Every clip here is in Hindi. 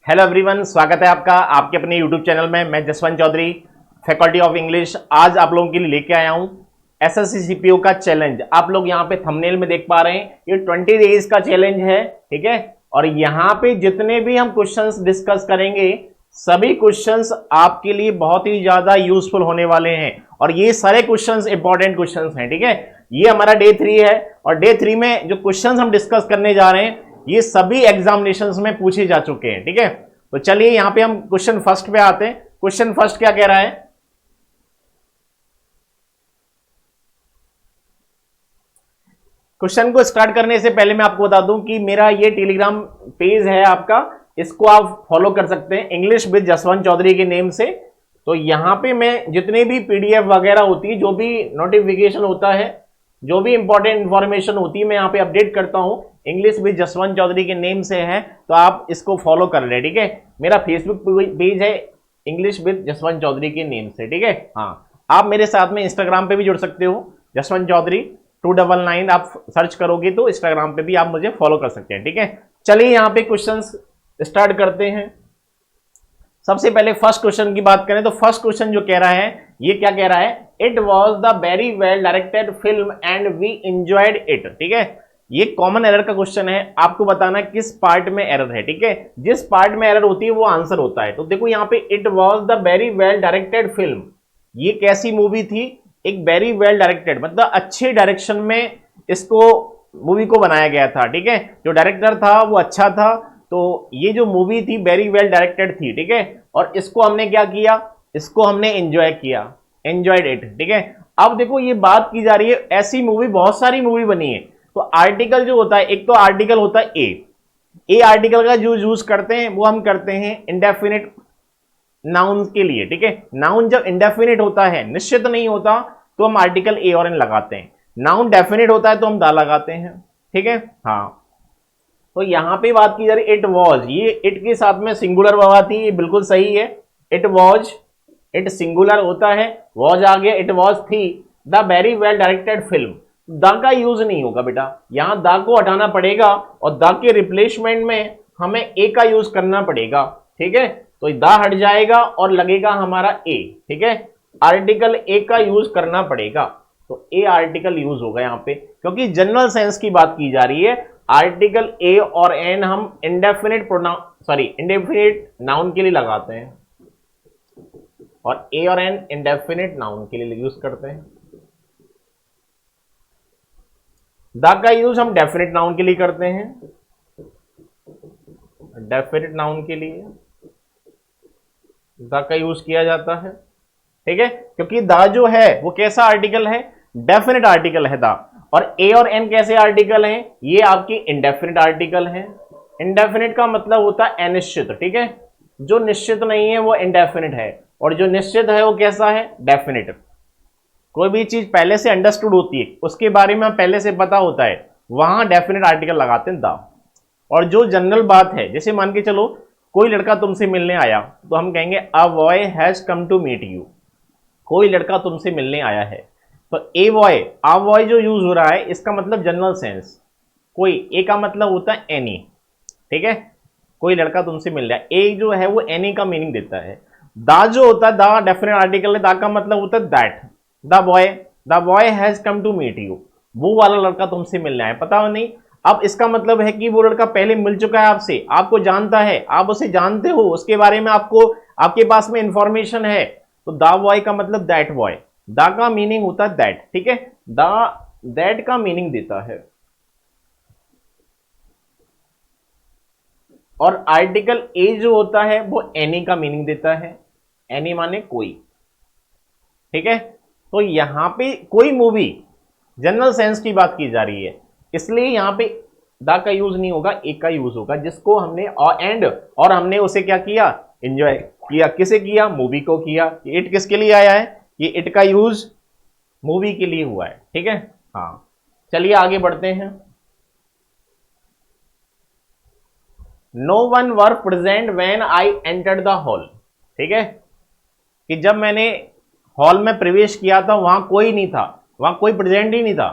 हेलो एवरीवन, स्वागत है आपका आपके अपने यूट्यूब चैनल में। मैं Jaswant Chaudhary, faculty of English. आज आप लोगों के लिए लेके आया हूं एसएससी सीपीओ का चैलेंज। आप लोग यहां पे थंबनेल में देख पा रहे हैं, ये 20 डेज का चैलेंज है, ठीक है। और यहां पे जितने भी हम क्वेश्चंस डिस्कस करेंगे, सभी क्वेश्चंस आपके लिए बहुत ही ज्यादा यूजफुल होने वाले हैं। और ये सारे क्वेश्चंस इंपॉर्टेंट क्वेश्चंस हैं, ठीक है। ये हमारा डे 3 है और डे 3 में जो क्वेश्चंस हम डिस्कस करने जा रहे हैं, ये सभी एग्जामिनेशंस में पूछे जा चुके हैं, ठीक है। तो चलिए यहां पे हम क्वेश्चन फर्स्ट पे आते हैं। क्वेश्चन फर्स्ट क्या कह रहा है? क्वेश्चन को स्टार्ट करने से पहले मैं आपको बता दूं कि मेरा ये टेलीग्राम पेज है आपका, इसको आप फॉलो कर सकते हैं इंग्लिश विद जसवंत चौधरी के नेम से। तो यहां पे मैं जितने भी पीडीएफ वगैरह होती है, जो भी नोटिफिकेशन होता है, जो भी इंपॉर्टेंट इंफॉर्मेशन होती है, मैं यहां पे अपडेट करता हूं। इंग्लिश विद जसवंत चौधरी के नेम से है, तो आप इसको फॉलो कर ले, ठीक है। मेरा फेसबुक पेज है इंग्लिश विद जसवंत चौधरी के नेम से, ठीक है। हाँ, आप मेरे साथ में इंस्टाग्राम पे भी जुड़ सकते हो, जसवंत चौधरी 299 आप सर्च करोगे तो इंस्टाग्राम पे भी आप मुझे फॉलो कर सकते हैं, ठीक है। चलिए यहां पे क्वेश्चंस स्टार्ट करते हैं। सबसे पहले फर्स्ट क्वेश्चन की बात करें तो फर्स्ट क्वेश्चन जो कह रहा है, ये क्या कह रहा है? It was the very well directed film and we enjoyed it, ठीक है। ये कॉमन एरर का क्वेश्चन है, आपको बताना किस पार्ट में एरर है, ठीक है। जिस पार्ट में एरर होती है वो आंसर होता है। तो देखो यहाँ पे it was the very well directed film, ये कैसी मूवी थी? एक वेरी वेल डायरेक्टेड मतलब अच्छे डायरेक्शन में इसको मूवी को बनाया गया था, ठीक है। जो डायरेक्टर था वो अच्छा था, तो ये जो मूवी थी वेरी वेल डायरेक्टेड थी, ठीक है। और इसको हमने क्या किया? इसको हमने एंजॉय किया, एंजॉयड इट, ठीक है। अब देखो ये बात की जा रही है, ऐसी मूवी बहुत सारी मूवी बनी है। तो आर्टिकल जो होता है, एक तो आर्टिकल होता है ए आर्टिकल का जो यूज करते हैं वो हम करते हैं इंडेफिनिट नाउन के लिए, ठीक है। नाउन जब इंडेफिनिट होता है, निश्चित नहीं होता, तो हम आर्टिकल ए और एन लगाते हैं। नाउन डेफिनिट होता है तो हम दा लगाते हैं, ठीक है। हाँ, तो यहां पे बात की जा रही इट वॉज, ये इट के साथ में सिंगुलर ववा थी, ये बिल्कुल सही है। इट वॉज, इट सिंगुलर होता है, वॉज आ गया, इट वॉज थी the very well directed film. The का यूज नहीं होगा बेटा, यहां द को हटाना पड़ेगा और द के रिप्लेसमेंट में हमें ए का यूज करना पड़ेगा, ठीक है। तो द हट जाएगा और लगेगा हमारा ए, ठीक है। आर्टिकल ए का यूज करना पड़ेगा, तो ए आर्टिकल यूज होगा यहां पे, क्योंकि जनरल सेंस की बात की जा रही है। आर्टिकल ए और एन हम इंडेफिनिट इंडेफिनिट नाउन के लिए लगाते हैं और ए और एन इंडेफिनिट नाउन के लिए यूज करते हैं। द का यूज हम डेफिनिट नाउन के लिए करते हैं, डेफिनिट नाउन के लिए द का यूज किया जाता है, ठीक है। क्योंकि द जो है वो कैसा आर्टिकल है? डेफिनिट आर्टिकल है द। और ए और एन कैसे आर्टिकल हैं? ये आपकी इंडेफिनिट आर्टिकल हैं। इंडेफिनिट का मतलब होता है अनिश्चित, ठीक है। जो निश्चित नहीं है वो इंडेफिनिट है, और जो निश्चित है वो कैसा है? डेफिनिट। कोई भी चीज पहले से अंडरस्टूड होती है, उसके बारे में पहले से पता होता है, वहां डेफिनेट आर्टिकल लगाते हैं द। और जो जनरल बात है, जैसे मान के चलो कोई लड़का तुमसे मिलने आया, तो हम कहेंगे a boy has come to meet you. कोई लड़का तुमसे मिलने आया है, तो ए बॉय, आ बॉय जो यूज हो रहा है, इसका मतलब जनरल सेंस, कोई, ए का मतलब होता है एनी, ठीक है। कोई लड़का तुमसे मिल रहा है, ए जो है वो एनी का मीनिंग देता है। दा जो होता है, दा डेफिनेट आर्टिकल है, दा का मतलब होता है that. The boy has come to meet you, वो वाला लड़का तुमसे मिलने आया, पता नहीं। अब इसका मतलब है कि वो लड़का पहले मिल चुका है आपसे, आपको जानता है, आप उसे जानते हो, उसके बारे में आपको, आपके पास में इंफॉर्मेशन है। तो द बॉय का मतलब दैट बॉय, द का मीनिंग होता है दैट, ठीक है। द दैट का मीनिंग देता है। और आर्टिकल ए जो होता है वो एनी का मीनिंग देता है, एनी माने कोई, ठीक है। तो यहां पे कोई मूवी जनरल सेंस की बात की जा रही है, इसलिए यहां पे द का यूज नहीं होगा, ए का यूज होगा, जिसको हमने और हमने उसे क्या किया? एंजॉय किया। किसे किया? मूवी को किया। इट किसके लिए आया है? ये इट का यूज मूवी के लिए हुआ है, ठीक है। हाँ, चलिए आगे बढ़ते हैं। No one were present when I entered the hall, ठीक है। कि जब मैंने हॉल में प्रवेश किया था वहां कोई नहीं था, वहां कोई प्रेजेंट ही नहीं था।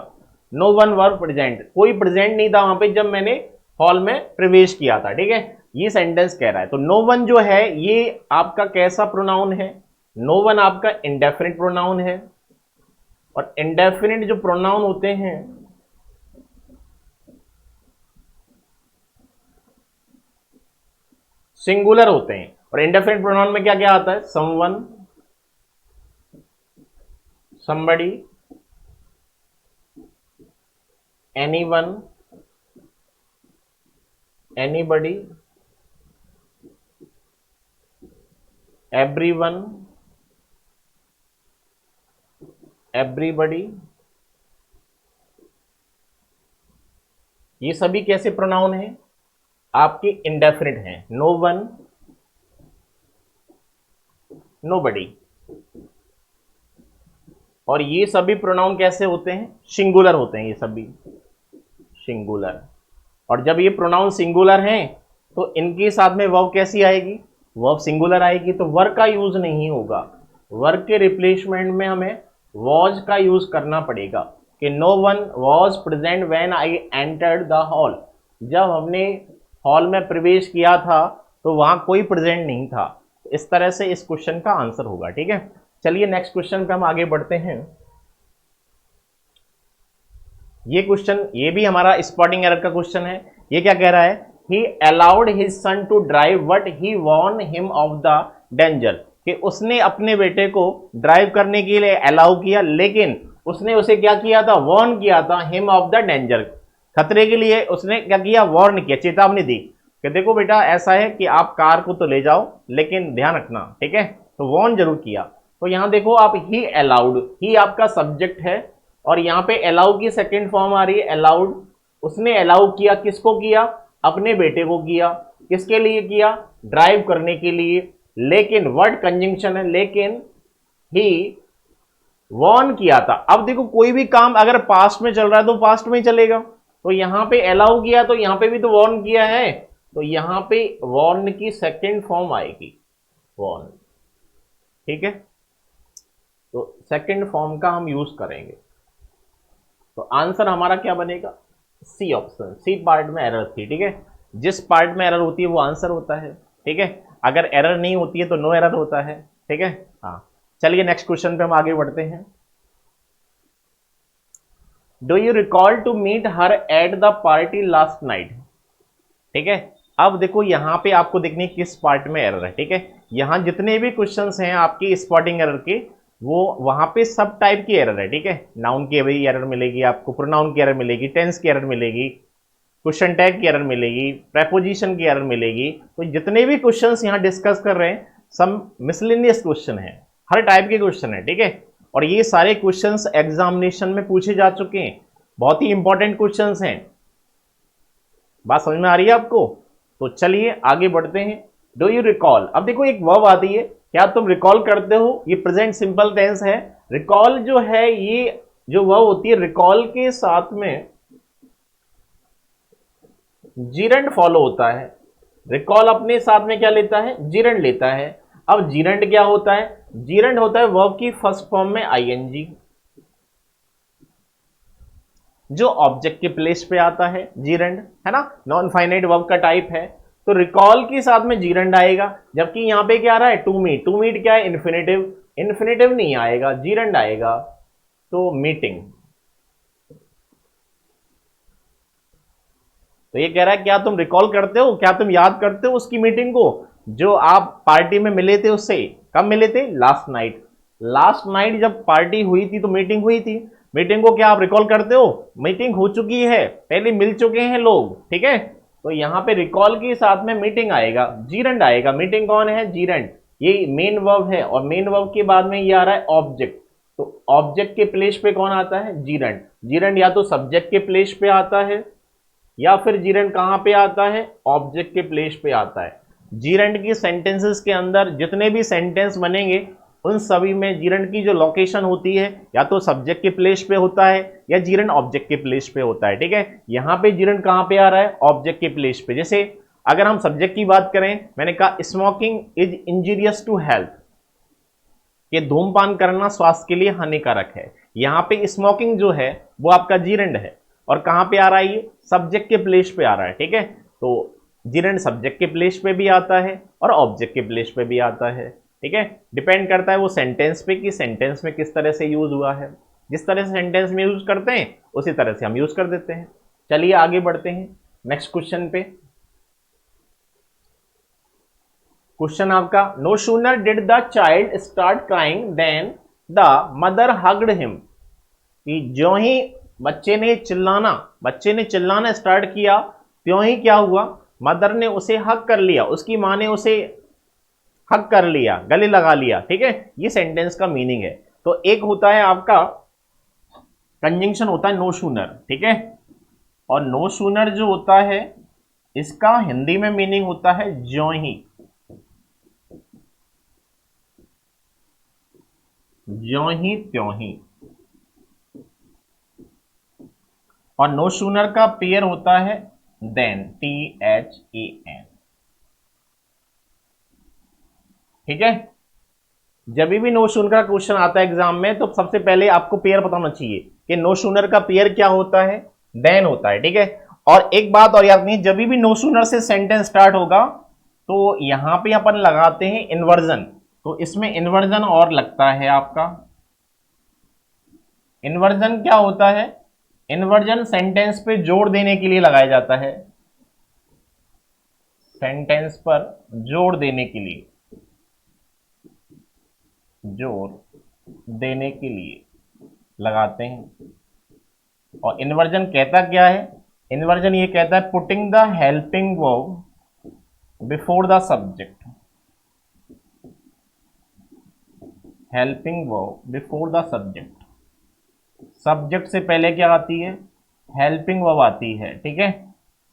नो वन वर प्रेजेंट, कोई प्रेजेंट नहीं था वहां पे जब मैंने हॉल में प्रवेश किया था, ठीक है। ये सेंटेंस कह रहा है। तो नो वन जो है ये आपका कैसा प्रोनाउन है? नो वन आपका इंडेफिनिट प्रोनाउन है, और इंडेफिनिट जो प्रोनाउन होते हैं सिंगुलर होते हैं। और इंडेफिनिट प्रोनाउन में क्या क्या आता है? Someone, somebody, anyone, anybody, everyone, everybody. ये सभी कैसे प्रोनाउन हैं? आपके इंडेफिनिट हैं। No one, nobody. और ये सभी प्रोनाउन कैसे होते हैं? सिंगुलर होते हैं, ये सभी सिंगुलर। और जब ये प्रोनाउन सिंगुलर हैं तो इनके साथ में वर्ब कैसी आएगी? वर्ब सिंगुलर आएगी, तो वर्ब का यूज नहीं होगा। वर्ब के रिप्लेसमेंट में हमें वॉज का यूज करना पड़ेगा कि no one was present when I entered the hall. जब हमने हॉल में प्रवेश किया था तो वहां कोई प्रेजेंट नहीं था। इस तरह से इस क्वेश्चन का आंसर होगा। ठीक है, चलिए नेक्स्ट क्वेश्चन पे हम आगे बढ़ते हैं। ये क्वेश्चन, ये भी हमारा स्पॉटिंग एरर का क्वेश्चन है। ये क्या कह रहा है? He allowed his son to drive but he warned him of the danger, कि उसने अपने बेटे को ड्राइव करने के लिए अलाउ किया, लेकिन उसने उसे क्या किया था? वॉर्न किया था, हिम ऑफ द डेंजर, खतरे के लिए उसने क्या किया? वॉर्न किया, चेतावनी दी कि देखो बेटा ऐसा है कि आप कार को तो ले जाओ लेकिन ध्यान रखना। ठीक है, तो वॉर्न जरूर किया। तो यहां देखो आप, ही अलाउड, ही आपका सब्जेक्ट है और यहां पे अलाउ की सेकेंड फॉर्म आ रही है अलाउड। उसने अलाउ किया, किसको किया? अपने बेटे को किया। किसके लिए किया? ड्राइव करने के लिए। लेकिन वर्ड कंजंक्शन है, लेकिन ही वॉर्न किया था। अब देखो कोई भी काम अगर पास्ट में चल रहा है तो पास्ट में ही चलेगा। तो यहां पे अलाउ किया तो यहां पे भी तो वॉर्न किया है, तो यहां पे वॉर्न की सेकेंड फॉर्म आएगी, वॉर्न। ठीक है, तो सेकेंड फॉर्म का हम यूज करेंगे। तो आंसर हमारा क्या बनेगा? C option. सी पार्ट में एरर थी। ठीक है, जिस पार्ट में एरर होती है वो आंसर होता है। ठीक है, अगर एरर नहीं होती है तो नो एरर होता है। ठीक है, हाँ। चलिए नेक्स्ट क्वेश्चन पे हम आगे बढ़ते हैं। Do you recall to meet her at the party last night? ठीक है, अब देखो यहां पे आपको देखने किस पार्ट में एरर है। ठीक है, यहां जितने भी क्वेश्चंस हैं आपकी स्पॉटिंग एरर के, वो वहां पे सब टाइप की एरर है। ठीक है, नाउन की भी एरर मिलेगी आपको, प्रोनाउन की एरर मिलेगी, टेंस की एरर मिलेगी, क्वेश्चन टैग की एरर मिलेगी, प्रेपोजिशन की एरर मिलेगी। तो जितने भी क्वेश्चंस यहां डिस्कस कर रहे हैं सब मिसलेनियस क्वेश्चन है, हर टाइप के क्वेश्चन है। ठीक है, और ये सारे क्वेश्चंस एग्जामिनेशन में पूछे जा चुके हैं, बहुत ही इंपॉर्टेंट क्वेश्चंस हैं। बात समझ में आ रही है आपको? तो चलिए आगे बढ़ते हैं। डू यू रिकॉल, अब देखो एक वर्ब आती है, क्या तुम रिकॉल करते हो? ये प्रेजेंट सिंपल टेंस है। रिकॉल जो है, ये जो वर्ब होती है, रिकॉल के साथ में जीरंड फॉलो होता है। रिकॉल अपने साथ में क्या लेता है? जीरंड लेता है। अब जीरंड क्या होता है? जीरंड होता है वर्ब की फर्स्ट फॉर्म में आईएनजी, जो ऑब्जेक्ट के प्लेस पे आता है, जीरंड है ना, नॉन फाइनाइट वर्ब का टाइप है। तो रिकॉल के साथ में जीरंड आएगा, जबकि यहां पे क्या आ रहा है? To meet. टू मीट क्या है? इन्फिनेटिव। इन्फिनेटिव नहीं आएगा, जीरंड आएगा, तो मीटिंग। तो ये कह रहा है क्या तुम रिकॉल करते हो, क्या तुम याद करते हो उसकी मीटिंग को जो आप पार्टी में मिले थे उससे? कब मिले थे? Last night. लास्ट नाइट जब पार्टी हुई थी तो मीटिंग हुई थी। मीटिंग को क्या आप रिकॉल करते हो? मीटिंग हो चुकी है, पहले मिल चुके हैं लोग। ठीक है, तो यहां पे रिकॉल के साथ में मीटिंग आएगा, जीरंड आएगा। मीटिंग कौन है? जीरंड। ये मेन वर्ब है और मेन वर्ब के बाद में ये आ रहा है ऑब्जेक्ट। तो ऑब्जेक्ट के प्लेस पे कौन आता है? जीरंड। जीरंड या तो सब्जेक्ट के प्लेस पे आता है या फिर जीरंड कहां पे आता है? ऑब्जेक्ट के प्लेस पे आता है। जीरंड की सेंटेंसेस के अंदर जितने भी सेंटेंस बनेंगे उन सभी में जीरंड की जो लोकेशन होती है या तो सब्जेक्ट के प्लेस पे होता है या जीरंड ऑब्जेक्ट के प्लेस पे होता है। ठीक है, यहां पे जीरंड कहां पे आ रहा है? ऑब्जेक्ट के प्लेस पे। जैसे अगर हम सब्जेक्ट की बात करें, मैंने कहा smoking is injurious to health, ये धूमपान करना स्वास्थ्य के लिए हानिकारक है। यहां पे स्मोकिंग जो है वो आपका जीरंड है और कहां पे आ रहा है? ये सब्जेक्ट के प्लेस पे आ रहा है। ठीक है, तो जिरेंड सब्जेक्ट के प्लेस पे भी आता है और ऑब्जेक्ट के प्लेस पे भी आता है। ठीक है, डिपेंड करता है वो सेंटेंस पे कि सेंटेंस में किस तरह से यूज हुआ है। जिस तरह से सेंटेंस में यूज करते हैं उसी तरह से हम यूज कर देते हैं। चलिए आगे बढ़ते हैं नेक्स्ट क्वेश्चन पे। क्वेश्चन आपका, no sooner did the child start crying then the mother hugged him. कि जो ही बच्चे ने चिल्लाना स्टार्ट किया त्यों ही क्या हुआ, मदर ने उसे हक कर लिया, उसकी माँ ने उसे हक कर लिया, गले लगा लिया। ठीक है, ये सेंटेंस का मीनिंग है। तो एक होता है आपका कंजंक्शन होता है नो सूनर। ठीक है, और नो सूनर जो होता है इसका हिंदी में मीनिंग होता है ज्यों ही, ज्यों ही त्यों ही। और नो सूनर का पेयर होता है देन, THEN। ठीक है, जब भी नो सूनर का क्वेश्चन आता है एग्जाम में तो सबसे पहले आपको पेयर पता होना चाहिए कि नो सूनर का पेयर क्या होता है, देन होता है। ठीक है, और एक बात और याद नहीं, जब भी नो सूनर से सेंटेंस स्टार्ट होगा तो यहां पे अपन लगाते हैं इन्वर्जन। तो इसमें इन्वर्जन और लगता है आपका। इन्वर्जन क्या होता है, इन्वर्जन सेंटेंस पे जोड़ देने के लिए लगाया जाता है, सेंटेंस पर जोड़ देने के लिए, जोड़ देने के लिए लगाते हैं। और इन्वर्जन कहता क्या है, इन्वर्जन ये कहता है putting the helping verb before the subject, helping verb before the subject. Subject से पहले क्या आती है, हेल्पिंग वर्ब आती है। ठीक है,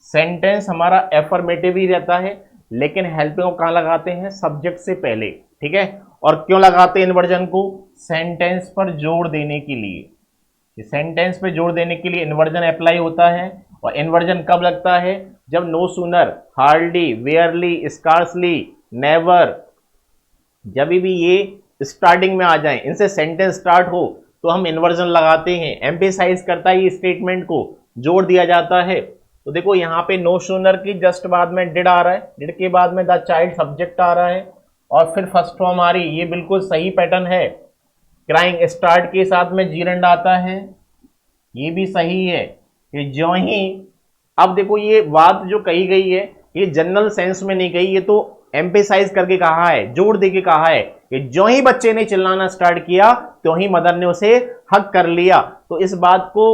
सेंटेंस हमारा एफर्मेटिव ही रहता है लेकिन हेल्पिंग वर्ब कहां लगाते हैं, सब्जेक्ट से पहले। ठीक है, और क्यों लगाते हैं इन्वर्जन को, सेंटेंस पर जोड़ देने के लिए। सेंटेंस पे जोड़ देने के लिए इन्वर्जन अप्लाई होता है। और इन्वर्जन कब लगता है, जब no sooner, hardly, barely, scarcely, never, जब भी ये स्टार्टिंग में आ जाए, इनसे सेंटेंस स्टार्ट हो तो हम इन्वर्जन लगाते हैं। एम्फेसाइज करता है ये स्टेटमेंट को, जोड़ दिया जाता है। तो देखो यहाँ पे नो सूनर की जस्ट बाद में डिड आ रहा है, डिड के बाद में द चाइल्ड सब्जेक्ट आ रहा है और फिर फर्स्ट फॉर्म आ रही, ये बिल्कुल सही पैटर्न है। क्राइंग स्टार्ट के साथ में जीरंड आता है, ये भी सही है कि ज्यों ही। अब देखो ये बात जो कही गई है ये जनरल सेंस में नहीं कही, ये तो एम्फेसाइज करके कहा है, जोड़ दे के कहा है कि ज्यों ही बच्चे ने चिल्लाना स्टार्ट किया त्यों ही मदर ने उसे हक कर लिया। तो इस बात को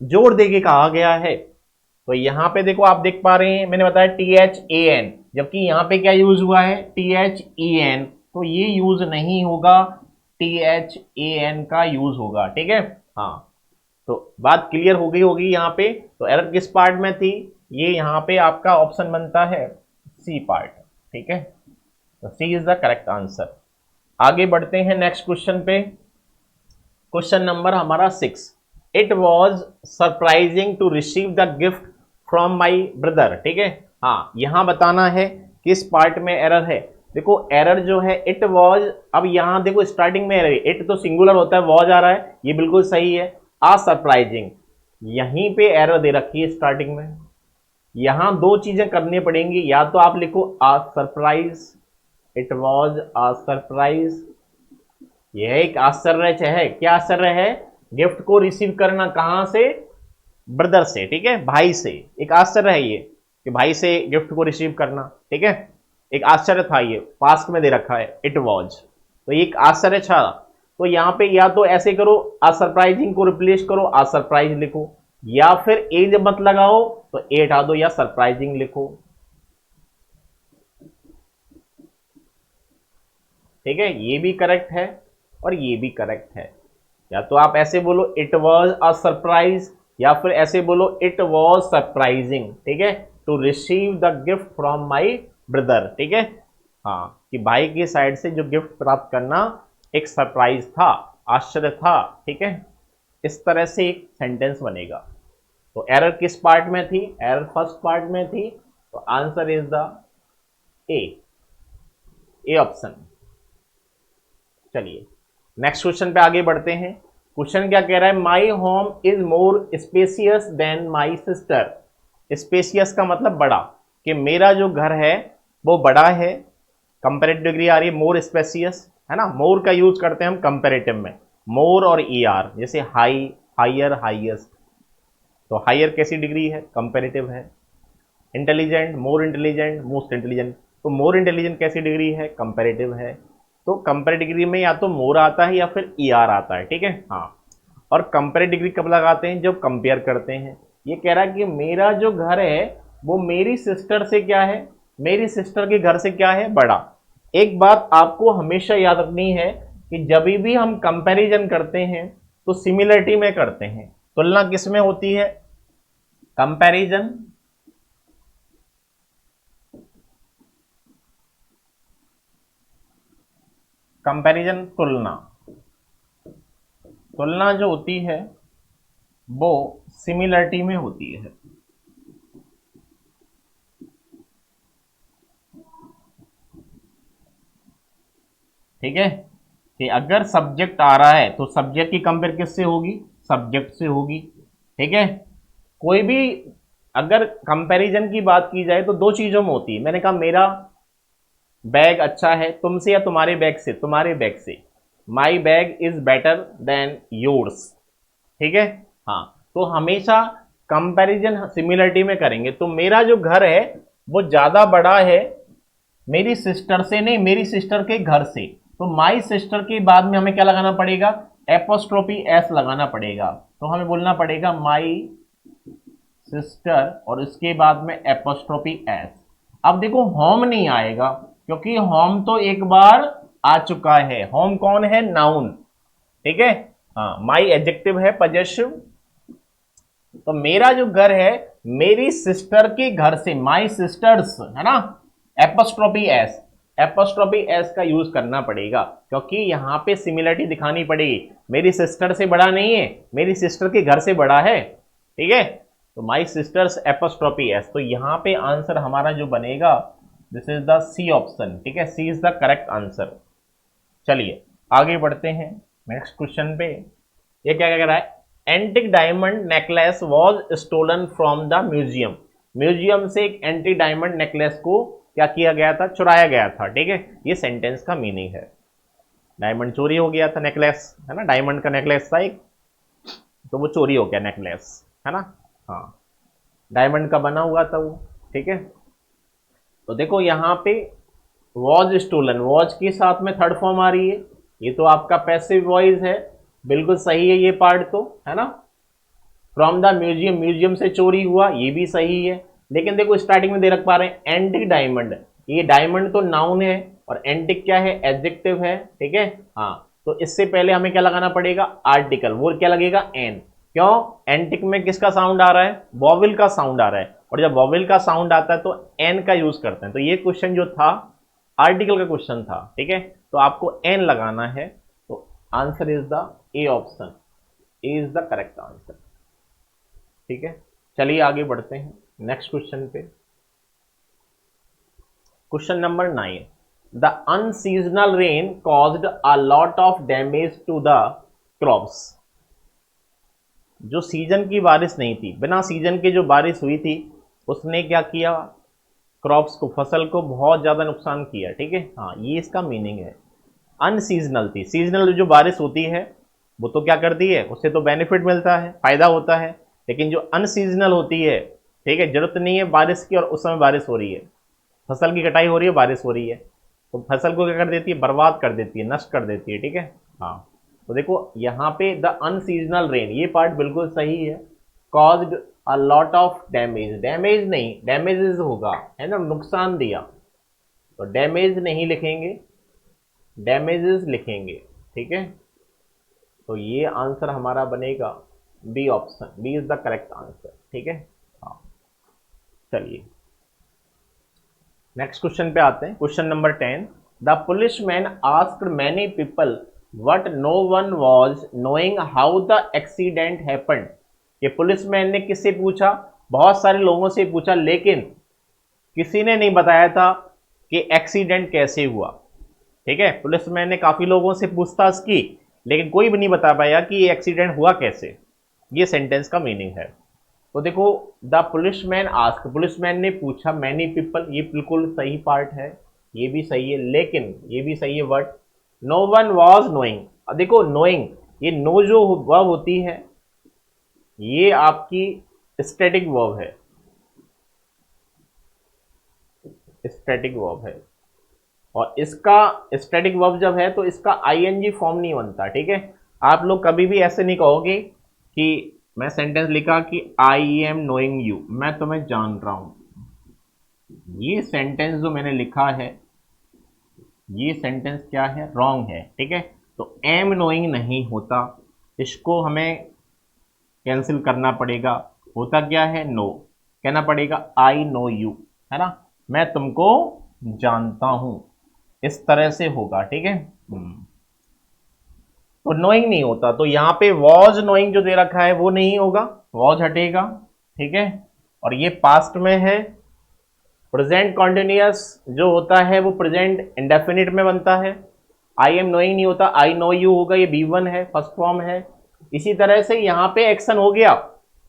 जोड़ दे के कहा गया है। तो यहां पे देखो आप देख पा रहे हैं, मैंने बताया THAN, जबकि यहां पे क्या यूज हुआ है, THEN। तो ये यूज नहीं होगा, THAN का यूज होगा। ठीक है, हाँ, तो बात क्लियर हो गई होगी यहाँ पे। तो एरर किस पार्ट में थी, ये यहाँ पे आपका ऑप्शन बनता है सी पार्ट। ठीक है, तो C is the correct answer. आगे बढ़ते हैं नेक्स्ट क्वेश्चन पे। क्वेश्चन नंबर हमारा 6, it was surprising to receive the gift from my brother. ठीक है, हाँ, यहां बताना है किस पार्ट में एरर है। देखो एरर जो है इट वॉज, अब यहां देखो स्टार्टिंग में एरर, इट तो सिंगुलर होता है, वॉज आ रहा है, ये बिल्कुल सही है। आ सरप्राइजिंग, यहीं पे एरर दे रखी है स्टार्टिंग में। यहां दो चीजें करनी पड़ेंगी, या तो आप लिखो a surprise, it was a surprise, यह एक आश्चर्य है। क्या आश्चर्य है, गिफ्ट को रिसीव करना, कहां से, ब्रदर से। ठीक है, भाई से। एक आश्चर्य है ये कि भाई से गिफ्ट को रिसीव करना। ठीक है, एक आश्चर्य था, ये पास्ट में दे रखा है इट वॉज, तो ये एक आश्चर्य था। तो यहां पे या तो ऐसे करो, आ सरप्राइजिंग को रिप्लेस करो, आ सरप्राइज लिखो, या फिर ए जब मत लगाओ तो ए हटा दो या सरप्राइजिंग लिखो। ठीक है, ये भी करेक्ट है और ये भी करेक्ट है। या तो आप ऐसे बोलो इट वॉज अ सरप्राइज, या फिर ऐसे बोलो इट वॉज सरप्राइजिंग। ठीक है, to receive the gift from my brother. ठीक है, हाँ, कि भाई की साइड से जो गिफ्ट प्राप्त करना एक सरप्राइज था, आश्चर्य था। ठीक है, इस तरह से एक सेंटेंस बनेगा। तो एरर किस पार्ट में थी, एरर फर्स्ट पार्ट में थी। तो answer is the A option. चलिए नेक्स्ट क्वेश्चन पे आगे बढ़ते हैं। क्वेश्चन क्या कह रहा है, my home is more spacious than my sister. Spacious का मतलब बड़ा, कि मेरा जो घर है वो बड़ा है, कंपेरेटिव डिग्री आ रही है मोर स्पेसियस, है ना, मोर का यूज करते हैं हम कंपेरेटिव में, मोर और ई आर, जैसे हाई, हायर, हाईएस्ट, तो हायर कैसी डिग्री है, कंपेरेटिव है। Intelligent, more intelligent, most intelligent, तो मोर इंटेलिजेंट कैसी डिग्री है, कंपेरेटिव है। तो कंपेरेटिव डिग्री में या तो मोर आता है या फिर ई आर आता है, ठीक है। हाँ, और कंपेरेटिव डिग्री कब लगाते हैं, जब कंपेयर करते हैं। ये कह रहा है कि मेरा जो घर है वो मेरी सिस्टर से क्या है, मेरी सिस्टर के घर से क्या है, बड़ा। एक बात आपको हमेशा याद रखनी है कि जब भी हम कंपैरिजन करते हैं तो सिमिलरिटी में करते हैं। तुलना किस में होती है, कंपैरिजन, कंपैरिजन तुलना, तुलना जो होती है वो सिमिलरिटी में होती है। ठीक है, कि अगर सब्जेक्ट आ रहा है तो सब्जेक्ट की कंपेयर किससे होगी, सब्जेक्ट से होगी। ठीक है, कोई भी अगर कंपैरिजन की बात की जाए तो दो चीजों में होती है। मैंने कहा मेरा बैग अच्छा है तुमसे या तुम्हारे बैग से, तुम्हारे बैग से, my bag is better than yours. ठीक है, हाँ, तो हमेशा कंपैरिजन सिमिलरिटी में करेंगे। तो मेरा जो घर है वो ज्यादा बड़ा है मेरी सिस्टर से, नहीं, मेरी सिस्टर के घर से, तो माई सिस्टर के बाद में हमें क्या लगाना पड़ेगा, एपोस्ट्रोफी एस लगाना पड़ेगा। तो हमें बोलना पड़ेगा माई सिस्टर और इसके बाद में एपोस्ट्रोफी एस। अब देखो होम नहीं आएगा क्योंकि होम तो एक बार आ चुका है। होम कौन है, नाउन। ठीक है, हाँ, माई एडजेक्टिव है, पजेसिव। तो मेरा जो घर है मेरी सिस्टर के घर से, माई सिस्टर्स, है ना, एपोस्ट्रोफी एस, एपोस्ट्रोफी एस का यूज करना पड़ेगा क्योंकि यहां पे सिमिलरिटी दिखानी पड़ेगी। मेरी सिस्टर से बड़ा नहीं है, मेरी सिस्टर के घर से बड़ा है। ठीक है, तो माई सिस्टर्स एपोस्ट्रोफी एस, तो यहां पे आंसर हमारा जो बनेगा this is the C option. ठीक है, C is the correct answer. चलिए आगे बढ़ते हैं नेक्स्ट क्वेश्चन पे। ये क्या कह रहा है, antique diamond necklace was stolen from the museum. Museum से एक एंटिक डायमंड नेकलेस को क्या किया गया था, चुराया गया था। ठीक है, ये सेंटेंस का मीनिंग है। डायमंड चोरी हो गया था, नेकलेस है ना, डायमंड का नेकलेस था एक, तो वो चोरी हो गया नेकलेस, है ना। हाँ, डायमंड का बना हुआ था वो। ठीक है, तो देखो यहाँ पे वॉज स्टोलन, वॉज के साथ में थर्ड फॉर्म आ रही है, ये तो आपका पैसिव वॉइस है, बिल्कुल सही है ये पार्ट तो, है ना। फ्रॉम द म्यूजियम, म्यूजियम से चोरी हुआ, ये भी सही है। लेकिन देखो स्टार्टिंग में दे रख पा रहे हैं एंटिक डायमंड, ये डायमंड तो नाउन है और एंटिक क्या है, एडजेक्टिव है। ठीक है, हाँ, तो इससे पहले हमें क्या लगाना पड़ेगा, आर्टिकल, वो क्या लगेगा, एन। क्यों, एंटिक में किसका साउंड आ रहा है, वॉवेल का साउंड आ रहा है, और जब वॉवेल का साउंड आता है तो एन का यूज करते हैं। तो ये क्वेश्चन जो था आर्टिकल का क्वेश्चन था। ठीक है, तो आपको एन लगाना है, तो answer is the A option, A is the correct answer. ठीक है, चलिए आगे बढ़ते हैं नेक्स्ट क्वेश्चन पे। Question number 9, the unseasonal rain caused a lot of damage to the crops. जो सीजन की बारिश नहीं थी, बिना सीजन के जो बारिश हुई थी उसने क्या किया, क्रॉप्स को, फसल को बहुत ज्यादा नुकसान किया। ठीक है, हाँ, ये इसका मीनिंग है। अनसीजनल थी, सीजनल जो बारिश होती है वो तो क्या करती है, उससे तो बेनिफिट मिलता है, फायदा होता है। लेकिन जो अनसीजनल होती है, ठीक है, जरूरत नहीं है बारिश की और उस समय बारिश हो रही है, फसल की कटाई हो रही है, बारिश हो रही है, तो फसल को क्या कर देती है, बर्बाद कर देती है, नष्ट कर देती है। ठीक है, हाँ, तो देखो यहाँ पे द अनसीजनल रेन, ये पार्ट बिल्कुल सही है। Caused a lot of damage, damage नहीं, डैमेजेस होगा, है ना, नुकसान दिया, तो डैमेज नहीं लिखेंगे, डैमेजेस लिखेंगे। ठीक है, तो ये आंसर हमारा बनेगा B option, B is the correct answer. ठीक है, हाँ, चलिए नेक्स्ट क्वेश्चन पे आते हैं। Question number 10, the policeman asked many people but no one was knowing how the accident happened. ये पुलिसमैन ने किससे पूछा, बहुत सारे लोगों से पूछा, लेकिन किसी ने नहीं बताया था कि एक्सीडेंट कैसे हुआ। ठीक है, पुलिसमैन ने काफी लोगों से पूछताछ की लेकिन कोई भी नहीं बता पाया कि ये एक्सीडेंट हुआ कैसे। ये सेंटेंस का मीनिंग है। तो देखो, द पुलिसमैन आस्क, पुलिसमैन ने पूछा मैनी पीपल, ये बिल्कुल सही पार्ट है, ये भी सही है, लेकिन ये भी सही है but no one was knowing. अब देखो नोइंग, ये नो जो वर्ब होती है ये आपकी स्टैटिक वर्ब है, स्टैटिक वर्ब है, और इसका स्टैटिक वर्ब जब है तो इसका आईएनजी फॉर्म नहीं बनता, ठीक है। आप लोग कभी भी ऐसे नहीं कहोगे कि मैं सेंटेंस लिखा कि आई एम नोइंग यू, मैं तुम्हें जान रहा हूं, ये सेंटेंस जो मैंने लिखा है ये सेंटेंस क्या है, रॉन्ग है, ठीक है। तो एम नोइंग नहीं होता, इसको हमें कैंसिल करना पड़ेगा, होता क्या है, नो, कहना पड़ेगा आई नो यू, है ना, मैं तुमको जानता हूं, इस तरह से होगा, ठीक है। तो नोइंग नहीं होता, तो यहां पे वॉज नोइंग जो दे रखा है वो नहीं होगा, वॉज हटेगा, ठीक है। और ये पास्ट में है, प्रेजेंट कॉन्टिन्यूअस जो होता है वो प्रेजेंट इंडेफिनिट में बनता है, आई एम नोइंग नहीं होता, आई नो यू होगा, ये B1 है, फर्स्ट फॉर्म है। इसी तरह से यहाँ पे एक्शन हो गया,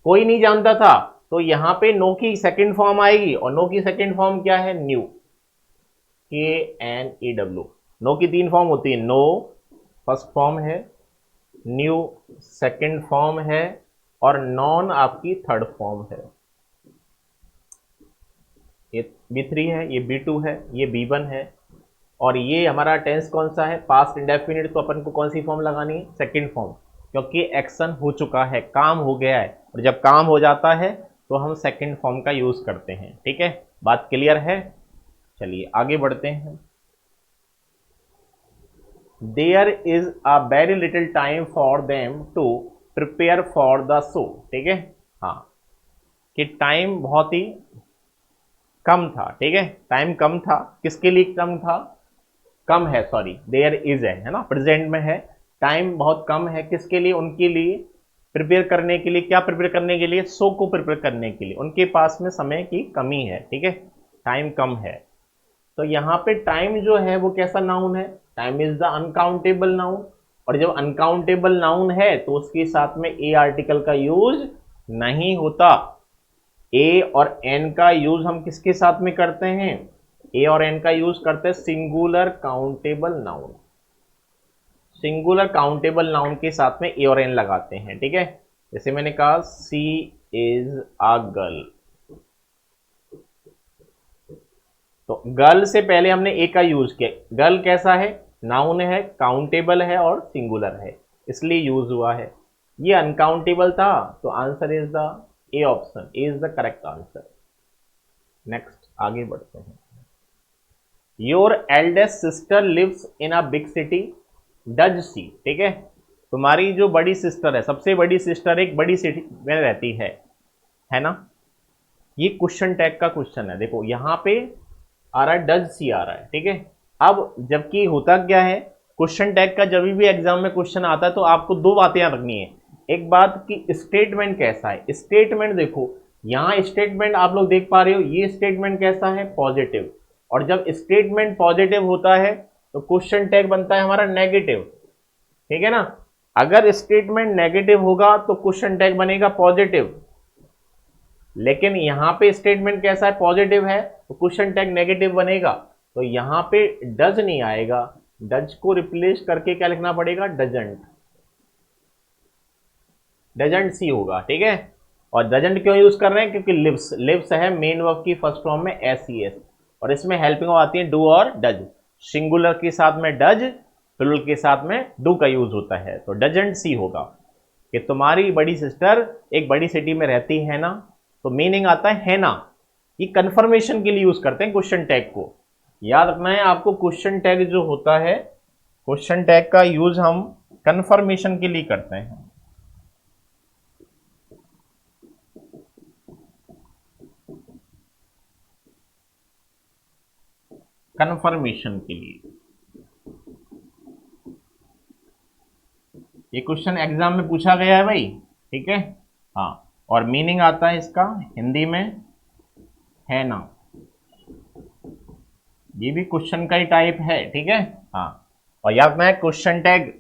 कोई नहीं जानता था, तो यहाँ पे नो की सेकंड फॉर्म आएगी, और नो की सेकंड फॉर्म क्या है, न्यू, KNEW। नो की 3 फॉर्म होती है, नो फर्स्ट फॉर्म है, न्यू सेकंड फॉर्म है, और नॉन आपकी थर्ड फॉर्म है। ये B3 है, ये B2 है, ये B1 है, और ये हमारा टेंस कौन सा है, पास्ट इंडेफिनिट, तो अपन को कौन सी फॉर्म लगानी है, सेकंड फॉर्म, क्योंकि एक्शन हो चुका है, काम हो गया है, और जब काम हो जाता है तो हम सेकंड फॉर्म का यूज करते हैं, ठीक है। बात क्लियर है, चलिए आगे बढ़ते हैं। There is a very little time for them to prepare for the show, ठीक है, हाँ, कि टाइम बहुत ही कम था, ठीक है, टाइम कम था, किसके लिए कम था, कम है, सॉरी, देयर इज है ना, प्रेजेंट में है, टाइम बहुत कम है, किसके लिए, उनके लिए, प्रिपेयर करने के लिए, क्या प्रिपेयर करने के लिए, शो को प्रिपेयर करने के लिए, उनके पास में समय की कमी है, ठीक है, टाइम कम है। तो यहाँ पे टाइम जो है वो कैसा नाउन है, time is the uncountable noun, और जब अनकाउंटेबल नाउन है तो उसके साथ में ए आर्टिकल का यूज नहीं होता। ए और एन का यूज हम किसके साथ में करते हैं, ए और एन का यूज करते हैं singular countable noun, singular countable noun के साथ में ए और एन लगाते हैं, ठीक है। जैसे मैंने कहा सी इज अ गर्ल, तो गर्ल से पहले हमने ए का यूज किया, गर्ल कैसा है, नाउन है, काउंटेबल है और सिंगुलर है, इसलिए यूज हुआ है। ये अनकाउंटेबल था, तो answer is the A option, A is the correct answer. Next आगे बढ़ते हैं। Your eldest sister lives in a big city, does she, ठीक है, तुम्हारी जो बड़ी सिस्टर है, सबसे बड़ी सिस्टर एक बड़ी सिटी में रहती है ना। ये क्वेश्चन टैग का क्वेश्चन है, देखो यहाँ पे आ रहा है डज सी आ रहा है, ठीक है। अब जबकि होता क्या है, क्वेश्चन टैग का जब भी एग्जाम में क्वेश्चन आता है तो आपको 2 बातें याद रखनी है। एक बात कि स्टेटमेंट कैसा है, स्टेटमेंट देखो यहाँ स्टेटमेंट आप लोग देख पा रहे हो, ये स्टेटमेंट कैसा है, पॉजिटिव, और जब स्टेटमेंट पॉजिटिव होता है तो क्वेश्चन टैग बनता है हमारा नेगेटिव, ठीक है ना। अगर स्टेटमेंट नेगेटिव होगा तो क्वेश्चन टैग बनेगा पॉजिटिव, लेकिन यहां पे स्टेटमेंट कैसा है, पॉजिटिव है, तो क्वेश्चन टैग नेगेटिव बनेगा, तो यहां पे डज नहीं आएगा, डज को रिप्लेस करके क्या लिखना पड़ेगा, डजंट, डजंट सी होगा, ठीक है। और डजंट क्यों यूज कर रहे हैं, क्योंकि लिव्स, लिव्स है मेन वर्ब की फर्स्ट फॉर्म में SES, और इसमें हेल्पिंग आती है डू और डज, सिंगुलर के साथ में डज, प्लूरल के साथ में डू का यूज होता है, तो डजंट सी होगा कि तुम्हारी बड़ी सिस्टर एक बड़ी सिटी में रहती है ना, तो मीनिंग आता है ना, ये कंफर्मेशन के लिए यूज करते हैं क्वेश्चन टैग को, याद रखना है आपको। क्वेश्चन टैग जो होता है, क्वेश्चन टैग का यूज हम कंफर्मेशन के लिए करते हैं, कंफर्मेशन के लिए। ये क्वेश्चन एग्जाम में पूछा गया है भाई, ठीक है, हाँ, और मीनिंग आता है इसका हिंदी में है ना, ये भी क्वेश्चन का ही टाइप है, ठीक है, हाँ। और याद रखना है क्वेश्चन टैग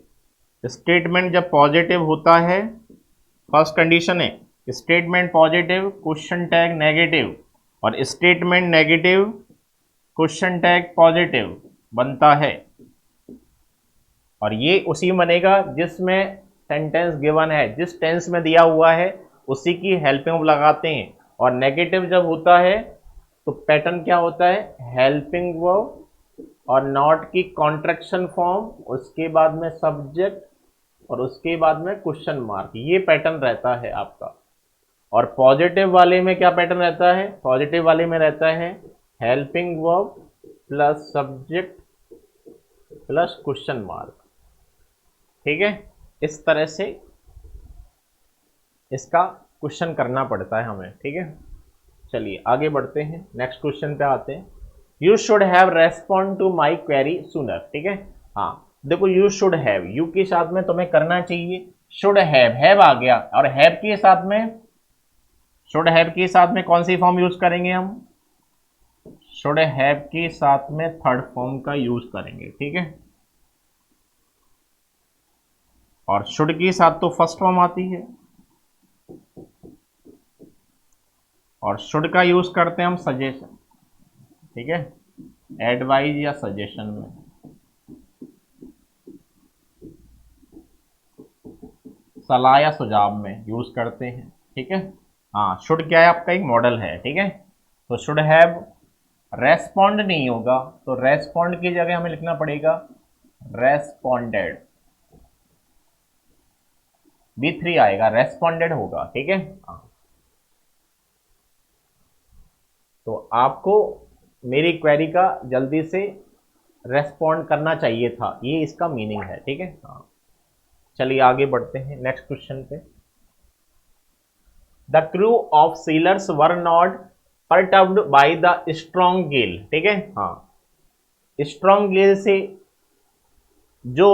स्टेटमेंट जब पॉजिटिव होता है, फर्स्ट कंडीशन है statement positive, question tag negative, और statement negative, question tag positive बनता है। और ये उसी बनेगा जिसमें सेंटेंस गिवन है, जिस टेंस में दिया हुआ है उसी की हेल्पिंग वर्ब लगाते हैं। और नेगेटिव जब होता है तो पैटर्न क्या होता है, हेल्पिंग वर्ब और नॉट की कॉन्ट्रैक्शन फॉर्म, उसके बाद में सब्जेक्ट और उसके बाद में क्वेश्चन मार्क, ये पैटर्न रहता है आपका। और पॉजिटिव वाले में क्या पैटर्न रहता है, पॉजिटिव वाले में रहता है helping verb plus subject plus question mark. ठीक है, इस तरह से इसका क्वेश्चन करना पड़ता है हमें। ठीक है, चलिए आगे बढ़ते हैं, नेक्स्ट क्वेश्चन पे आते हैं। You should have respond to my query sooner. ठीक है, हाँ देखो, यू शुड हैव, यू के साथ में तुम्हें करना चाहिए शुड हैव आ गया, और हैव के साथ में, शुड हैव के साथ में कौन सी फॉर्म यूज करेंगे हम, शुड हैव के साथ में थर्ड फॉर्म का यूज करेंगे। ठीक है, और शुड के साथ तो फर्स्ट फॉर्म आती है, और शुड का यूज करते हैं हम सजेशन। ठीक है, एडवाइज या सजेशन में। सलाह या सुझाव में यूज करते हैं। ठीक है, हाँ शुड क्या है आपका एक मॉडल है। ठीक है, तो शुड हैव, रेस्पॉन्ड नहीं होगा तो रेस्पॉन्ड की जगह हमें लिखना पड़ेगा रेस्पॉन्डेड, B3 आएगा, रेस्पॉन्डेड होगा। ठीक है, हाँ तो आपको मेरी क्वेरी का जल्दी से रेस्पॉन्ड करना चाहिए था, ये इसका मीनिंग है। ठीक है, हाँ चलिए आगे बढ़ते हैं नेक्स्ट क्वेश्चन पे। The crew of sailors were not perturbed by the strong gale. ठीक है, हाँ स्ट्रॉन्ग गेल से जो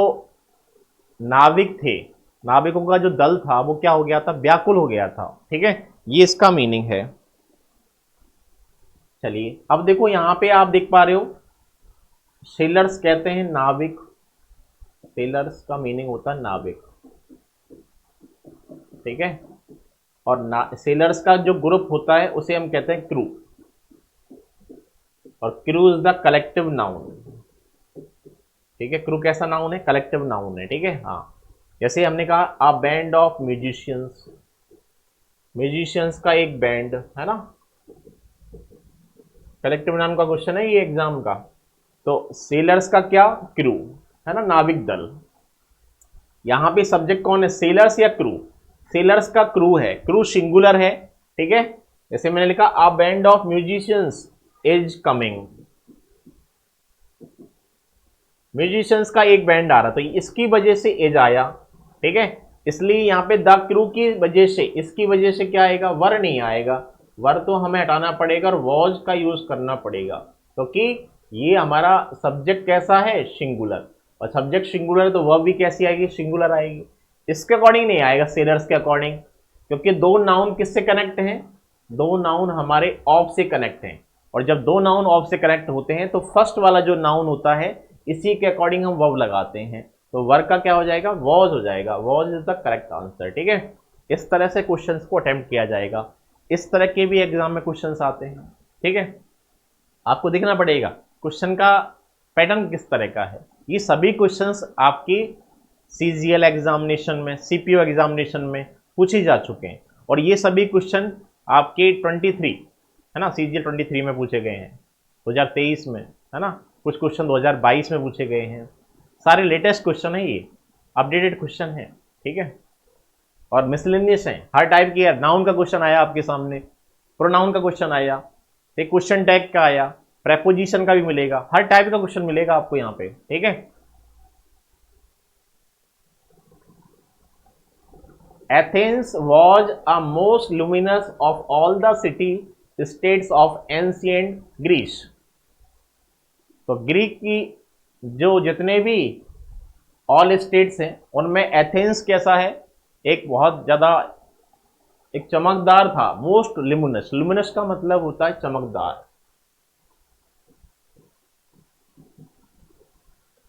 नाविक थे, नाविकों का जो दल था वो क्या हो गया था, व्याकुल हो गया था। ठीक है, ये इसका मीनिंग है। चलिए अब देखो यहां पे आप देख पा रहे हो, सेलर्स कहते हैं नाविक, सेलर्स का मीनिंग होता है नाविक। ठीक है, और सेलर्स का जो ग्रुप होता है उसे हम कहते हैं क्रू, और crew is the collective noun. ठीक है, क्रू कैसा नाउन है, कलेक्टिव नाउन है। ठीक है, हाँ जैसे हमने कहा a band of musicians, musicians का एक बैंड है ना, कलेक्टिव नाउन का क्वेश्चन है ये एग्जाम का। तो सेलर्स का क्या, क्रू है ना, नाविक दल। यहां पे सब्जेक्ट कौन है, सेलर्स या क्रू, सेलर्स का क्रू है, क्रू सिंगुलर है। ठीक है, जैसे मैंने लिखा a band of musicians is coming, musicians का एक बैंड आ रहा, तो इसकी वजह से एज आया। ठीक है, इसलिए यहाँ पे द क्रू की वजह से, इसकी वजह से क्या आएगा, वर नहीं आएगा, वर तो हमें हटाना पड़ेगा और वॉज का यूज करना पड़ेगा, क्योंकि ये हमारा सब्जेक्ट कैसा है, सिंगुलर, और सब्जेक्ट सिंगुलर तो वर्ब भी कैसी आएगी, सिंगुलर आएगी। इसके अकॉर्डिंग नहीं आएगा, सेलर्स के अकॉर्डिंग, क्योंकि दो नाउन किससे कनेक्ट हैं, दो नाउन हमारे ऑफ से कनेक्ट हैं, और जब दो नाउन ऑफ से कनेक्ट होते हैं तो फर्स्ट वाला जो नाउन होता है इसी के अकॉर्डिंग हम वर्ब लगाते हैं, तो वर्ब का क्या हो जाएगा, वॉज हो जाएगा, was is the correct answer. ठीक है, इस तरह से क्वेश्चंस को अटेम्प्ट किया जाएगा, इस तरह के भी एग्जाम में क्वेश्चंस आते हैं। ठीक है, आपको देखना पड़ेगा क्वेश्चन का पैटर्न किस तरह का है। ये सभी क्वेश्चंस आपकी CGL एग्जामिनेशन में, CPO एग्जामिनेशन में पूछे जा चुके हैं, और ये सभी क्वेश्चन आपके 23 है ना, CGL 23 में पूछे गए हैं, 2023 में है ना, कुछ क्वेश्चन 2022 में पूछे गए हैं, सारे लेटेस्ट क्वेश्चन है, ये अपडेटेड क्वेश्चन है। ठीक है, और मिसलेनियस है, हर टाइप की है, नाउन का क्वेश्चन आया आपके सामने, प्रोनाउन का क्वेश्चन आया, एक क्वेश्चन टैग का आया, प्रेपोजिशन का भी मिलेगा, हर टाइप का क्वेश्चन मिलेगा आपको यहाँ पे। ठीक है, Athens was a most luminous of all the city states of ancient Greece. तो ग्रीक की जो जितने भी ऑल स्टेट्स हैं उनमें एथेंस कैसा है, एक बहुत ज्यादा एक चमकदार था, मोस्ट लुमिनस, लुमिनस का मतलब होता है चमकदार,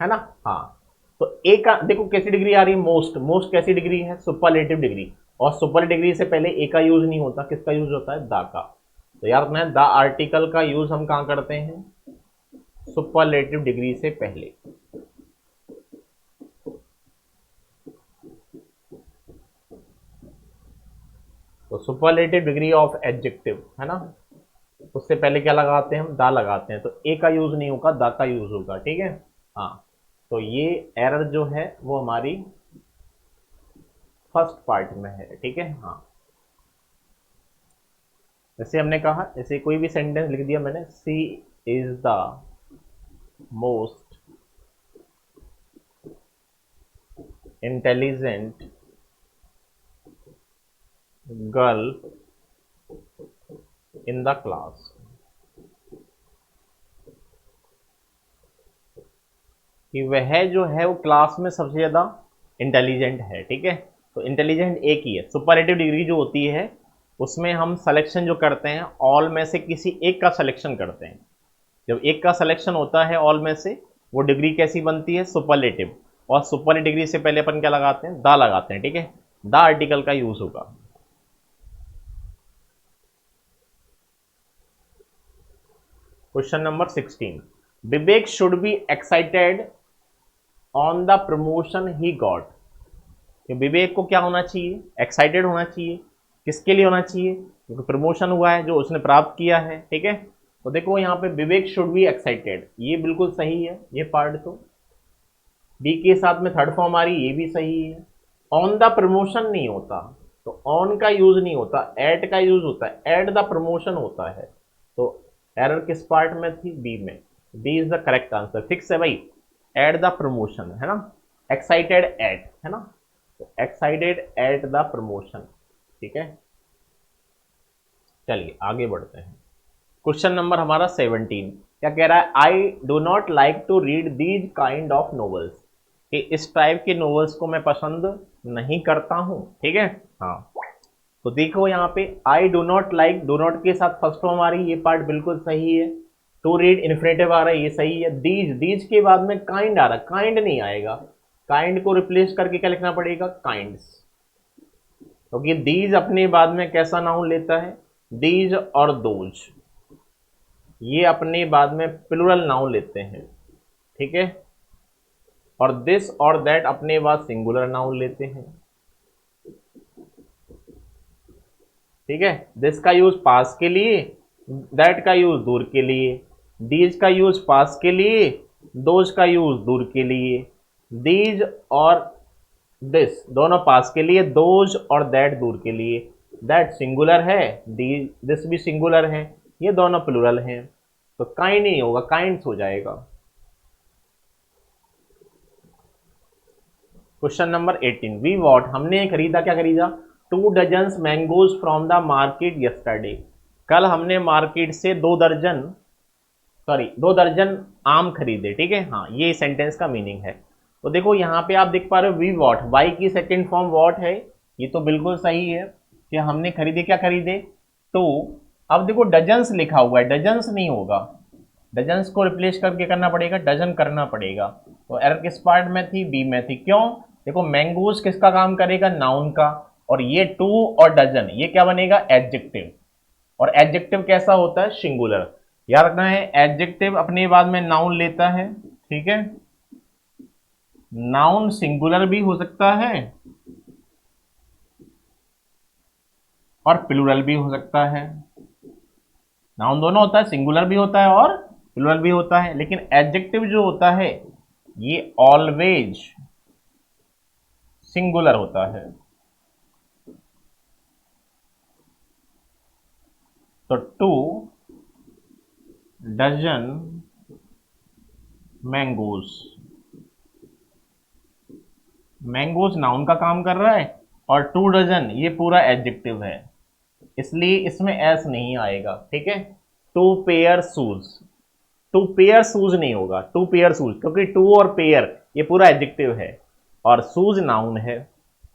है ना। हाँ, तो एक का देखो कैसी डिग्री आ रही है, मोस्ट, मोस्ट कैसी डिग्री है, सुपरलेटिव डिग्री, और सुपर डिग्री से पहले ए का यूज नहीं होता, किसका यूज होता है, दा का। तो याद रखना है द आर्टिकल का यूज हम कहां करते हैं, सुपरलेटिव डिग्री से पहले। तो सुपरलेटिव डिग्री ऑफ एडजेक्टिव है ना, उससे पहले क्या लगाते हैं हम, दा लगाते हैं। तो ए का यूज नहीं होगा, दा का यूज होगा, ठीक है। हाँ, तो ये एरर जो है वो हमारी फर्स्ट पार्ट में है, ठीक है। हाँ, जैसे हमने कहा, जैसे कोई भी सेंटेंस लिख दिया मैंने, she is the most intelligent girl in the class. कि वह जो है वो क्लास में सबसे ज्यादा इंटेलिजेंट है, ठीक है। तो इंटेलिजेंट एक ही है। सुपरलेटिव डिग्री जो होती है उसमें हम सिलेक्शन जो करते हैं, ऑल में से किसी एक का सिलेक्शन करते हैं। जब एक का सिलेक्शन होता है ऑल में से, वो डिग्री कैसी बनती है, सुपरलेटिव। और सुपरलेटिव डिग्री से पहले अपन क्या लगाते हैं, दा लगाते हैं, ठीक है। दा आर्टिकल का यूज होगा। Question number 16, Vivek should be excited on the promotion he got. Vivek को क्या होना चाहिए, एक्साइटेड होना चाहिए। किसके लिए होना चाहिए, क्योंकि प्रमोशन हुआ है जो उसने प्राप्त किया है, ठीक है। तो देखो यहाँ पे विवेक शुड बी एक्साइटेड, ये बिल्कुल सही है, ये पार्ट तो बी के साथ में थर्ड फॉर्म आ रही, ये भी सही है। ऑन द प्रमोशन नहीं होता, तो ऑन का यूज नहीं होता, एट का यूज होता है, एट द प्रमोशन होता है। तो एरर किस पार्ट में थी, बी में। B is the correct answer, fix है भाई, एट द प्रमोशन है ना, एक्साइटेड एट है ना, तो एक्साइटेड एट द प्रमोशन, ठीक है। चलिए आगे बढ़ते हैं। क्वेश्चन नंबर हमारा 17 क्या कह रहा है, I do not like to read these kind of novels. कि इस टाइप के नॉवेल्स को मैं पसंद नहीं करता हूं, ठीक है। हाँ, तो देखो यहाँ पे आई do not like, do not के साथ फर्स्ट फॉर्म आ रही, ये पार्ट बिल्कुल सही है। टू रीड इन्फिनेटिव आ रहा है, ये सही है। दीज, दीज के बाद में काइंड आ रहा है, काइंड नहीं आएगा, काइंड को रिप्लेस करके क्या लिखना पड़ेगा, काइंड्स। क्योंकि दीज अपने बाद में कैसा नाउन लेता है, दीज और दोज, ये अपने बाद में प्लूरल नाउन लेते हैं, ठीक है। और दिस और दैट अपने बाद सिंगुलर नाउन लेते हैं, ठीक है। दिस का यूज पास के लिए, दैट का यूज दूर के लिए, दीज का यूज पास के लिए, दोज का यूज दूर के लिए। दीज और दिस दोनों पास के लिए, दोज और दैट दूर के लिए। दैट सिंगुलर है, दिस भी सिंगुलर है, ये दोनों प्लूरल हैं, तो काइंड नहीं होगा, काइंड्स हो जाएगा। क्वेश्चन नंबर 18, वी वॉट, हमने खरीदा, क्या खरीदा, 2 dozens mangoes from the market yesterday. कल हमने मार्केट से 2 दर्जन आम खरीदे, ठीक है। हाँ, ये सेंटेंस का मीनिंग है। तो देखो यहाँ पे आप देख पा रहे हो वी वॉट, वाई की सेकेंड फॉर्म वॉट है, ये तो बिल्कुल सही है कि हमने खरीदे, क्या खरीदे, तो अब देखो डजन्स लिखा हुआ है, डजन्स नहीं होगा, डजन्स को रिप्लेस करके करना पड़ेगा, डजन करना पड़ेगा। तो एरर किस पार्ट में थी, बी में थी। क्यों, देखो मैंगोज किसका काम करेगा, नाउन का, और ये 2 और डजन ये क्या बनेगा, एडजेक्टिव। और एडजेक्टिव कैसा होता है, सिंगुलर। याद रखना है एडजेक्टिव अपने बाद में नाउन लेता है, ठीक है। नाउन सिंगुलर भी हो सकता है और प्लूरल भी हो सकता है। नाउन दोनों होता है, सिंगुलर भी होता है और प्लूरल भी होता है, लेकिन एडजेक्टिव जो होता है ये ऑलवेज सिंगुलर होता है। तो 2 डजन मैंगोज, मैंगोज नाउन का काम कर रहा है और 2 डजन ये पूरा एडजेक्टिव है, इसलिए इसमें एस नहीं आएगा, ठीक है। 2 पेयर शूज, 2 पेयर शूज नहीं होगा, 2 पेयर शूज, क्योंकि 2 और पेयर ये पूरा एडजेक्टिव है और शूज नाउन है,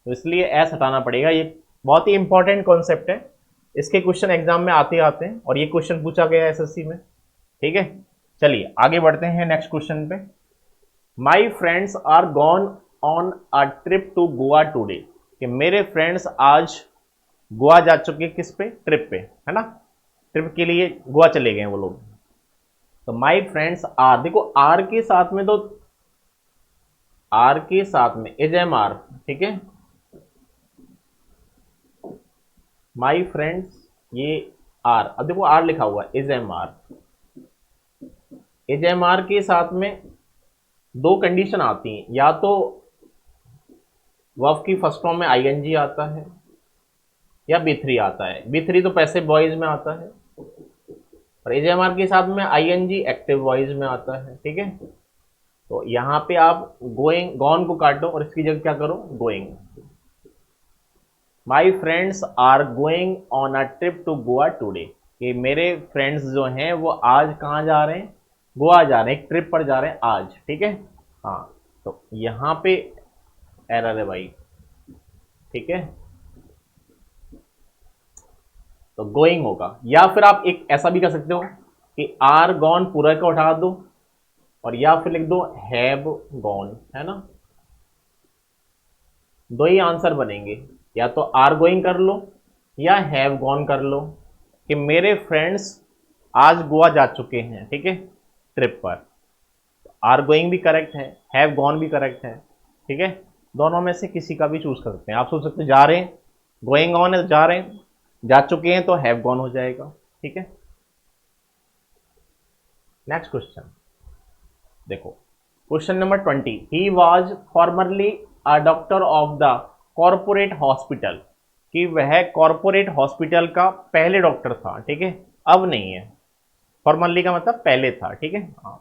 तो इसलिए एस हटाना पड़ेगा। ये बहुत ही इंपॉर्टेंट कॉन्सेप्ट है, इसके क्वेश्चन एग्जाम में आते आते हैं और ये क्वेश्चन पूछा गया है एसएससी में, ठीक है। चलिए आगे बढ़ते हैं नेक्स्ट क्वेश्चन पे। My friends are gone on a trip to Goa today. कि मेरे फ्रेंड्स आज गोवा जा चुके, किस पे, ट्रिप पे, है ना, ट्रिप के लिए गोवा चले गए वो लोग। तो माई फ्रेंड्स आर, देखो आर के साथ में, तो आर के साथ में इज एम आर, ठीक है, माई फ्रेंड्स ये आर, अब देखो आर लिखा हुआ है, is am are, is am are के साथ में दो कंडीशन आती हैं, या तो वर्ब की फर्स्ट फॉर्म में आईएनजी आता है या बी3 आता है। बी3 तो पैसिव वॉइस में आता है, और एजेएमआर के साथ में आईएनजी एक्टिव वॉइस में आता है, ठीक है। तो यहां पे आप गोइंग, गॉन को काटो और इसकी जगह क्या करो, going. My friends are going on a trip to Goa today, कि मेरे फ्रेंड्स जो हैं वो आज कहाँ जा रहे हैं, गोवा जा रहे हैं, एक ट्रिप पर जा रहे हैं आज, ठीक है। हाँ, तो यहां पे एरर है भाई, ठीक है, तो गोइंग होगा। या फिर आप एक ऐसा भी कर सकते हो कि आर गॉन पूरा का उठा दो, और या फिर लिख दो हैव गॉन, है ना, दो ही आंसर बनेंगे, या तो आर गोइंग कर लो या हैव गॉन कर लो, कि मेरे फ्रेंड्स आज गोवा जा चुके हैं, ठीक है, ट्रिप पर। आर गोइंग भी करेक्ट है, हैव गॉन भी करेक्ट है, ठीक है, दोनों में से किसी का भी चूज कर सकते हैं। आप सोच सकते हैं जा रहे हैं, गोइंग ऑन है तो जा रहे हैं, जा चुके हैं तो हैव गॉन हो जाएगा, ठीक है। नेक्स्ट क्वेश्चन देखो, question number 20, he was formerly a doctor of the corporate hospital, कि वह कॉर्पोरेट हॉस्पिटल का पहले डॉक्टर था, ठीक है, अब नहीं है। फॉर्मरली का मतलब पहले था, ठीक है। हाँ,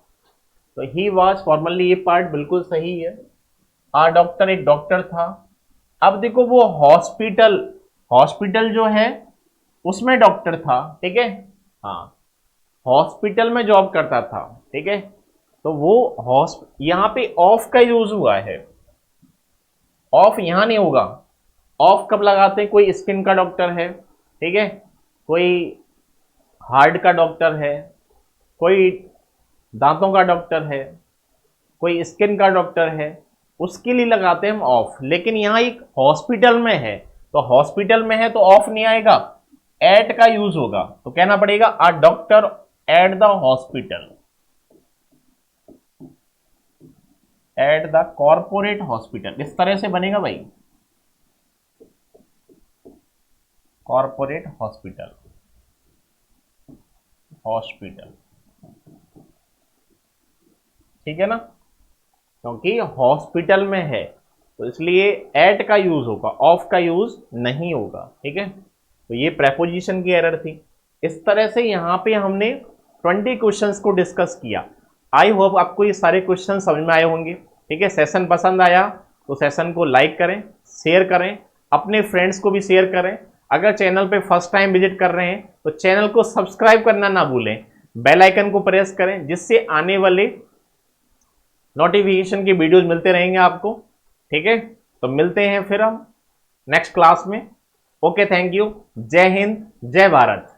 तो ही वॉज फॉर्मरली, ये पार्ट बिल्कुल सही है। आ डॉक्टर, एक डॉक्टर था। अब देखो वो हॉस्पिटल, हॉस्पिटल जो है उसमें डॉक्टर था, ठीक है। हाँ, हॉस्पिटल में जॉब करता था, ठीक है। तो वो यहां पे ऑफ का यूज हुआ है, ऑफ यहां नहीं होगा। ऑफ कब लगाते हैं, कोई स्किन का डॉक्टर है, ठीक है, कोई हार्ट का डॉक्टर है, कोई दांतों का डॉक्टर है, कोई स्किन का डॉक्टर है, उसके लिए लगाते हैं हम ऑफ। लेकिन यहां एक हॉस्पिटल में है, तो हॉस्पिटल में है तो ऑफ नहीं आएगा, एट का यूज होगा। तो कहना पड़ेगा a doctor at the hospital, at the corporate hospital, इस तरह से बनेगा भाई, कॉर्पोरेट हॉस्पिटल, हॉस्पिटल, ठीक है ना, क्योंकि हॉस्पिटल में है तो इसलिए एट का यूज होगा, ऑफ का यूज नहीं होगा, ठीक है। तो ये प्रेपोजिशन की एरर थी। इस तरह से यहां पे हमने 20 क्वेश्चंस को डिस्कस किया। आई होप आपको ये सारे क्वेश्चन समझ में आए होंगे, ठीक है। सेशन पसंद आया तो सेशन को लाइक करें, शेयर करें, अपने फ्रेंड्स को भी शेयर करें। अगर चैनल पे फर्स्ट टाइम विजिट कर रहे हैं तो चैनल को सब्सक्राइब करना ना भूलें, बेल आइकन को प्रेस करें, जिससे आने वाले नोटिफिकेशन की वीडियोज मिलते रहेंगे आपको, ठीक है। तो मिलते हैं फिर हम नेक्स्ट क्लास में। ओके, थैंक यू, जय हिंद, जय भारत।